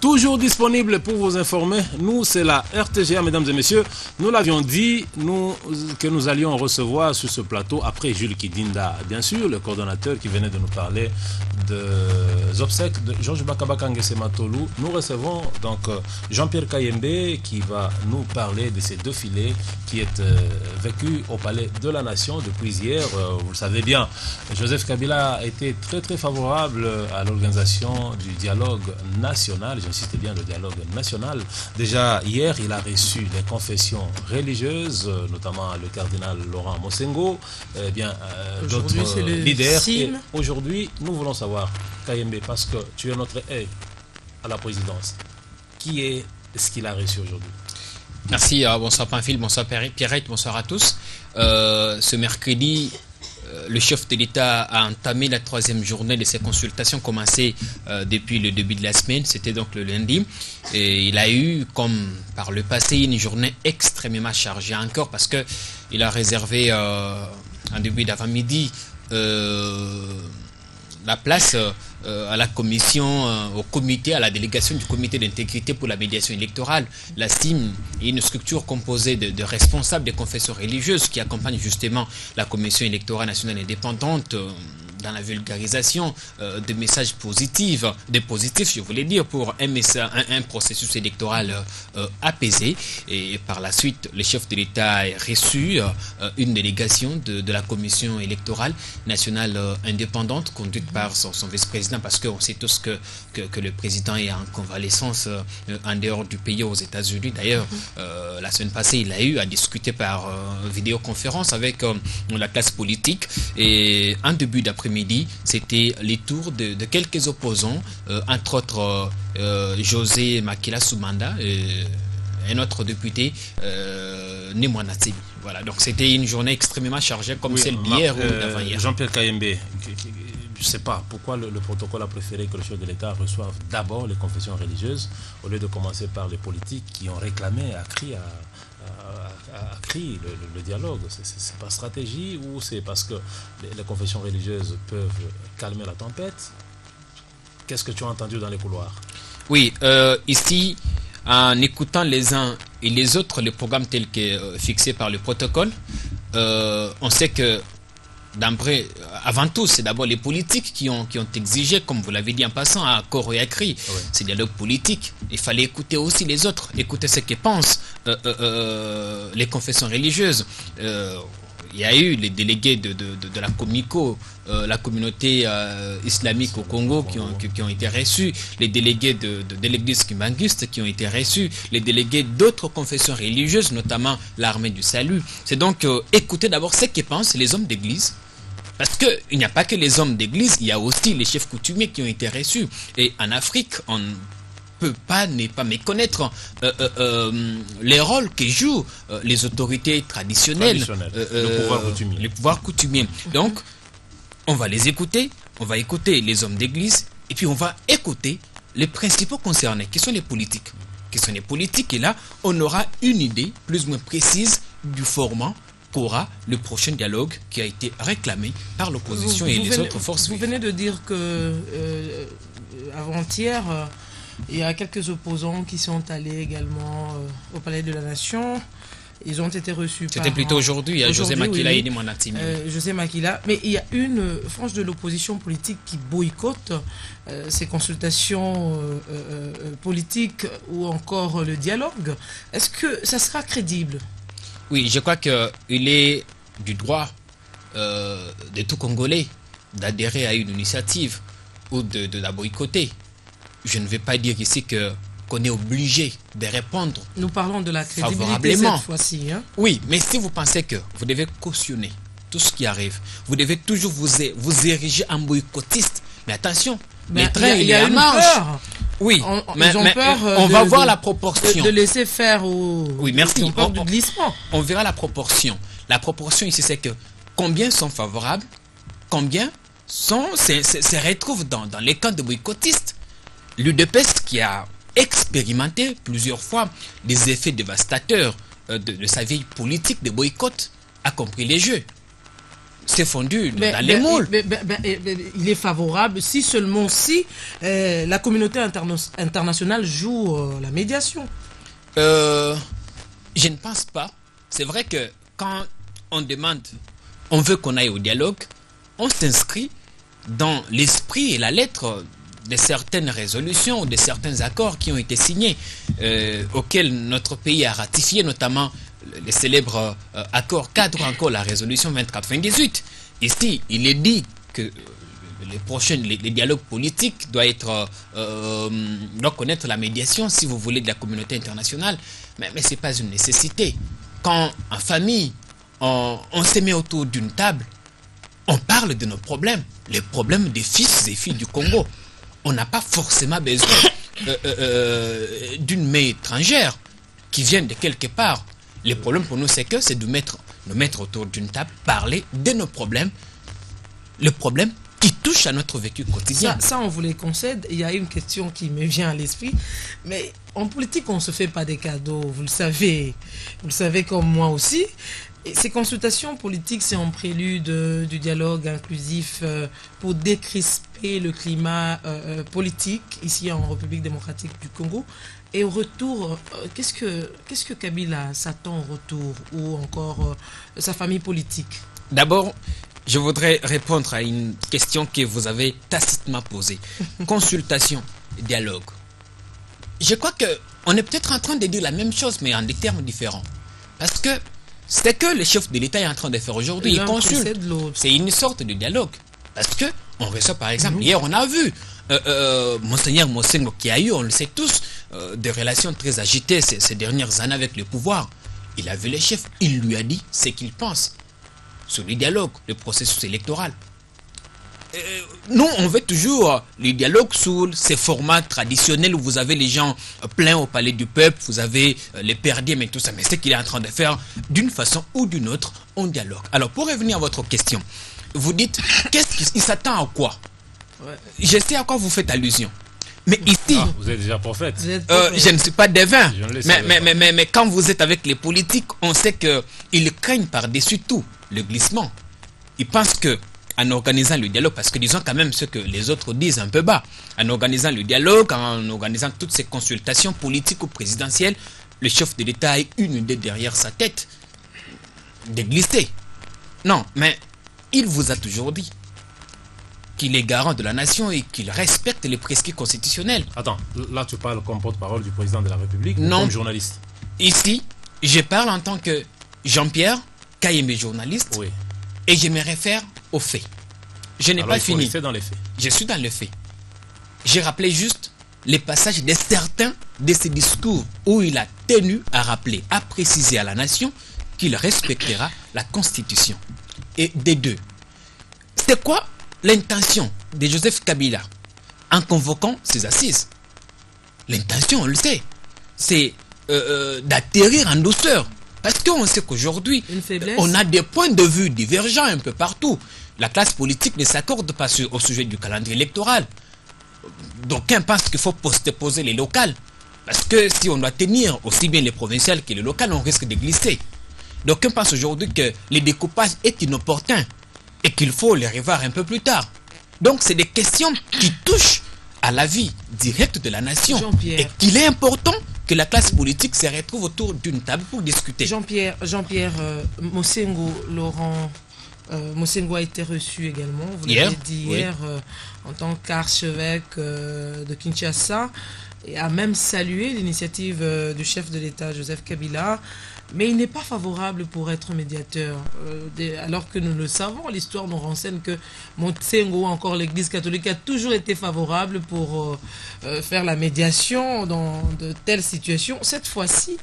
Toujours disponible pour vous informer. Nous, c'est la RTGA, mesdames et messieurs. Nous l'avions dit, que nous allions recevoir sur ce plateau, après Jules Kidinda, bien sûr, le coordonnateur qui venait de nous parler des obsèques de Georges Bakabaka Ngesematolu. Nous recevons donc Jean-Pierre Kayembe qui va nous parler de ces deux filets qui est vécu au Palais de la Nation depuis hier. Vous le savez bien, Joseph Kabila a été très très favorable à l'organisation du dialogue national. J'insiste bien, le dialogue national. Déjà hier, il a reçu les confessions religieuses, notamment le cardinal Laurent Mosengo, d'autres leaders. Et aujourd'hui, nous voulons savoir, Kayembe, parce que tu es notre aide à la présidence, qui est ce qu'il a reçu aujourd'hui? Merci, bonsoir Pamphile, bonsoir Pierrette, bonsoir à tous. Ce mercredi, le chef de l'État a entamé la 3e journée de ses consultations commencées depuis le début de la semaine, c'était donc le lundi. Et il a eu, comme par le passé, une journée extrêmement chargée encore parce qu'il a réservé en début d'avant-midi la place à la commission, au comité, à la délégation du comité d'intégrité pour la médiation électorale. La STIM est une structure composée de responsables des confessions religieuses qui accompagnent justement la commission électorale nationale indépendante dans la vulgarisation de messages positifs, je voulais dire, pour un processus électoral apaisé. Et par la suite, le chef de l'État a reçu une délégation de la commission électorale nationale indépendante conduite par son vice-président, parce qu'on sait tous que le président est en convalescence en dehors du pays, aux États-Unis. D'ailleurs, la semaine passée, il a eu à discuter par vidéoconférence avec la classe politique. Et en début d'après-midi, c'était les tours de quelques opposants, entre autres José Makila Soumanda, un autre député, Nimwana Tsibi. Voilà, donc c'était une journée extrêmement chargée comme celle d'hier ou d'avant-hier. Jean-Pierre Kayembe, je ne sais pas pourquoi le protocole a préféré que le chef de l'État reçoive d'abord les confessions religieuses au lieu de commencer par les politiques qui ont réclamé à cri le dialogue. C'est pas stratégie ou c'est parce que les confessions religieuses peuvent calmer la tempête? Qu'est-ce que tu as entendu dans les couloirs? Oui, ici, en écoutant les uns et les autres, le programme tel que fixé par le protocole, on sait que avant tout, c'est d'abord les politiques qui ont exigé, comme vous l'avez dit en passant, à corps et à cri, ce dialogue politique. Il fallait écouter aussi les autres, écouter ce que pensent les confessions religieuses. Il y a eu les délégués de la Comico, la communauté islamique au Congo qui ont été reçus, les délégués de l'église kimbanguiste qui ont été reçus, les délégués d'autres confessions religieuses, notamment l'armée du salut. C'est donc écouter d'abord ce que pensent les hommes d'église. Parce qu'il n'y a pas que les hommes d'église, il y a aussi les chefs coutumiers qui ont été reçus. Et en Afrique, on ne peut pas ne pas méconnaître les rôles que jouent les autorités traditionnelles, le pouvoir coutumier. Donc, on va les écouter, on va écouter les hommes d'église, et puis on va écouter les principaux concernés, qui sont les politiques. Et là, on aura une idée plus ou moins précise du format qu'aura le prochain dialogue qui a été réclamé par l'opposition et les autres forces. Vous venez de dire que avant-hier, il y a quelques opposants qui sont allés également au Palais de la Nation. Ils ont été reçus. C'était plutôt aujourd'hui, José Makila et Nimwana Tsibi. José Makila. Mais il y a une frange de l'opposition politique qui boycotte ces consultations politiques ou encore le dialogue. Est-ce que ça sera crédible? Oui, je crois qu'il est du droit de tout Congolais d'adhérer à une initiative ou de la boycotter. Je ne vais pas dire ici qu'on est obligé de répondre. Nous parlons de la crédibilité cette fois-ci. Hein? Oui, mais si vous pensez que vous devez cautionner tout ce qui arrive, vous devez toujours vous ériger en boycottiste. Mais attention, le train, il est en marche. Oui, mais on va voir la proportion. De laisser faire au... Oui, merci. Ils ont peur du glissement. On verra la proportion. La proportion ici, c'est que combien sont favorables, combien se retrouvent dans les camps de boycottistes. L'UDPS qui a expérimenté plusieurs fois des effets dévastateurs de sa vieille politique de boycott a compris les jeux. c'est fondu dans les moules. Il est favorable si seulement si la communauté internationale joue la médiation. Je ne pense pas. C'est vrai que quand on demande, on veut qu'on aille au dialogue, on s'inscrit dans l'esprit et la lettre de certaines résolutions, de certains accords qui ont été signés, auxquels notre pays a ratifié, notamment le célèbre accord cadre, encore la résolution 2098. Ici, il est dit que les dialogues politiques doivent connaître la médiation, si vous voulez, de la communauté internationale, mais ce n'est pas une nécessité. Quand en famille, on se met autour d'une table, on parle de nos problèmes, les problèmes des fils et filles du Congo. On n'a pas forcément besoin d'une main étrangère qui vient de quelque part. Le problème pour nous, c'est de nous mettre autour d'une table, parler de nos problèmes, le problème qui touche à notre vécu quotidien. Ça, on vous les concède. Il y a une question qui me vient à l'esprit. Mais en politique, on ne se fait pas des cadeaux. Vous le savez comme moi aussi. Et ces consultations politiques, c'est en prélude du dialogue inclusif pour décrisper le climat politique ici en République démocratique du Congo. Et au retour, qu'est-ce que Kabila s'attend au retour, ou encore sa famille politique? D'abord, je voudrais répondre à une question que vous avez tacitement posée. Consultation, dialogue. Je crois qu'on est peut-être en train de dire la même chose, mais en des termes différents. Parce que c'est que le chef de l'État est en train de faire aujourd'hui. Il consulte. C'est une sorte de dialogue. Parce que on reçoit, par exemple, hier on a vu Monseigneur Mosengo qui a eu, on le sait tous, des relations très agitées ces dernières années avec le pouvoir. Il a vu le chef, il lui a dit ce qu'il pense sur le dialogue, le processus électoral. Nous, on veut toujours le dialogue sous ces formats traditionnels où vous avez les gens pleins au palais du peuple, vous avez les perdiers, mais tout ça. Mais ce qu'il est en train de faire, d'une façon ou d'une autre, on dialogue. Alors, pour revenir à votre question, vous dites, qu'est-ce qu'il s'attend à quoi? Je sais à quoi vous faites allusion. Mais ici, vous êtes déjà prophète. Je ne suis pas devin. Mais quand vous êtes avec les politiques, on sait qu'ils craignent par-dessus tout le glissement. Ils pensent que en organisant le dialogue, parce que disons quand même ce que les autres disent un peu bas, en organisant le dialogue, en organisant toutes ces consultations politiques ou présidentielles, le chef de l'État a une idée derrière sa tête de glisser. Non, mais il vous a toujours dit qu'il est garant de la nation et qu'il respecte les prescrits constitutionnels. Attends, là tu parles comme porte-parole du président de la République, non, ou comme journaliste? Ici, je parle en tant que Jean-Pierre Kayembe, journaliste, oui. Et je me réfère aux faits. Je n'ai pas fini. Dans les faits. Je suis dans les faits. J'ai rappelé juste les passages de certains de ses discours où il a tenu à rappeler, à préciser à la nation qu'il respectera la Constitution. Et des deux, c'est quoi l'intention de Joseph Kabila en convoquant ces assises? L'intention, on le sait, c'est d'atterrir en douceur. Parce qu'on sait qu'aujourd'hui, on a des points de vue divergents un peu partout. La classe politique ne s'accorde pas au sujet du calendrier électoral. D'aucuns pensent qu'il faut postposer les locales. Parce que si on doit tenir aussi bien les provinciales que les locales, on risque de glisser. D'aucuns pensent aujourd'hui que le découpage est inopportun et qu'il faut les revoir un peu plus tard. Donc c'est des questions qui touchent à la vie directe de la nation. Et qu'il est important que la classe politique se retrouve autour d'une table pour discuter. Jean-Pierre, Mosengo Laurent, Mosengo a été reçu également, vous l'avez dit hier, en tant qu'archevêque de Kinshasa, et a même salué l'initiative du chef de l'État, Joseph Kabila, mais il n'est pas favorable pour être médiateur, alors que nous le savons, l'histoire nous renseigne que Mosengo ou encore l'Église catholique a toujours été favorable pour faire la médiation dans de telles situations. Cette fois-ci,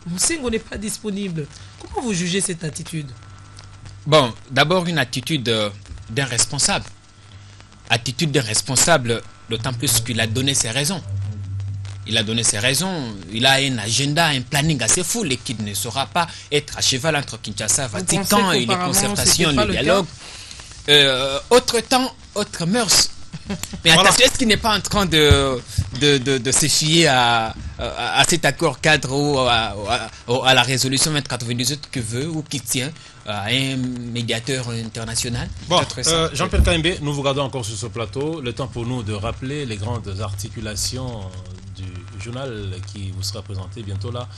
Mosengo n'est pas disponible. Comment vous jugez cette attitude? Bon, d'abord une attitude d'un responsable. Attitude d'un responsable, d'autant plus qu'il a donné ses raisons. Il a donné ses raisons, il a un agenda, un planning assez fou et qui ne saura pas être à cheval entre Kinshasa, Vatican et les concertations, les dialogues. Autre temps, autre mœurs. Mais voilà. Attention, est-ce qu'il n'est pas en train de se fier à cet accord cadre ou à la résolution 2098 que veut ou qui tient à un médiateur international. Bon, Jean-Pierre Kaimbe, nous vous gardons encore sur ce plateau. Le temps pour nous de rappeler les grandes articulations du journal qui vous sera présenté bientôt là.